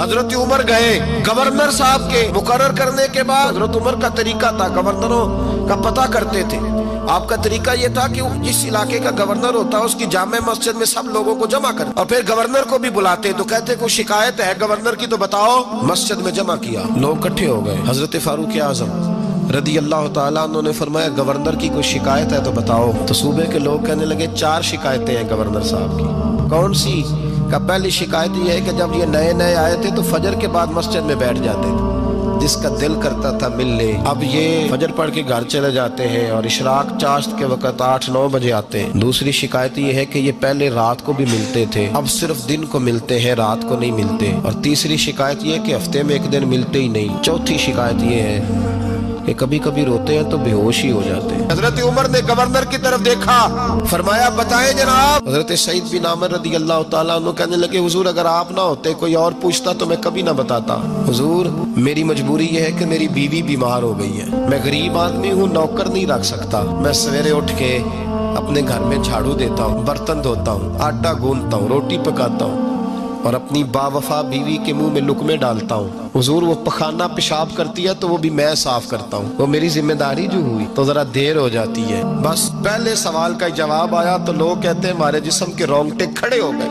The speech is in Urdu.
حضرت عمر گئے گورنر صاحب کے مقرر کرنے کے بعد حضرت عمر کا طریقہ تھا، گورنروں کا پتہ کرتے تھے۔ آپ کا طریقہ یہ تھا کہ جس علاقے کا گورنر ہوتا ہے اس کی جامع مسجد میں سب لوگوں کو جمع کر، اور پھر گورنر کو بھی بلاتے تو کہتے کوئی شکایت ہے گورنر کی تو بتاؤ۔ مسجد میں جمع کیا، لوگ اکٹھے ہو گئے۔ حضرت فاروق اعظم رضی اللہ تعالیٰ عنہ نے فرمایا گورنر کی کوئی شکایت ہے تو بتاؤ۔ تو صوبے کے لوگ کہنے لگے 4 شکایتیں ہیں گورنر صاحب کی۔ کون سی؟ کہ پہلی شکایت یہ ہے کہ جب یہ نئے نئے آئے تھے تو فجر کے بعد مسجد میں بیٹھ جاتے تھے، جس کا دل کرتا تھا مل لے، اب یہ فجر پڑھ کے گھر چلے جاتے ہیں اور اشراق چاشت کے وقت 8-9 بجے آتے ہیں۔ دوسری شکایت یہ ہے کہ یہ پہلے رات کو بھی ملتے تھے، اب صرف دن کو ملتے ہیں، رات کو نہیں ملتے۔ اور تیسری شکایت یہ ہے کہ ہفتے میں 1 دن ملتے ہی نہیں۔ چوتھی شکایت یہ ہے کہ کبھی کبھی روتے ہیں تو بے ہوش ہی ہو جاتے ہیں۔ حضرت عمر نے گورنر کی طرف دیکھا، فرمایا بتائیں جناب۔ حضرت سعید بن عامر رضی اللہ تعالیٰ عنہ کہنے لگے حضور اگر آپ نہ ہوتے کوئی اور پوچھتا تو میں کبھی نہ بتاتا۔ حضور میری مجبوری یہ ہے کہ میری بیوی بیمار ہو گئی ہے، میں غریب آدمی ہوں، نوکر نہیں رکھ سکتا۔ میں سویرے اٹھ کے اپنے گھر میں جھاڑو دیتا ہوں، برتن دھوتا ہوں، آٹا گوندتا ہوں، روٹی پکاتا ہوں، اور اپنی باوفا بیوی کے منہ میں لقمے ڈالتا ہوں۔ حضور وہ پخانہ پیشاب کرتی ہے تو وہ بھی میں صاف کرتا ہوں، وہ میری ذمہ داری جو ہوئی تو ذرا دیر ہو جاتی ہے۔ بس پہلے سوال کا جواب آیا تو لوگ کہتے ہیں ہمارے جسم کے رونگٹے کھڑے ہو گئے۔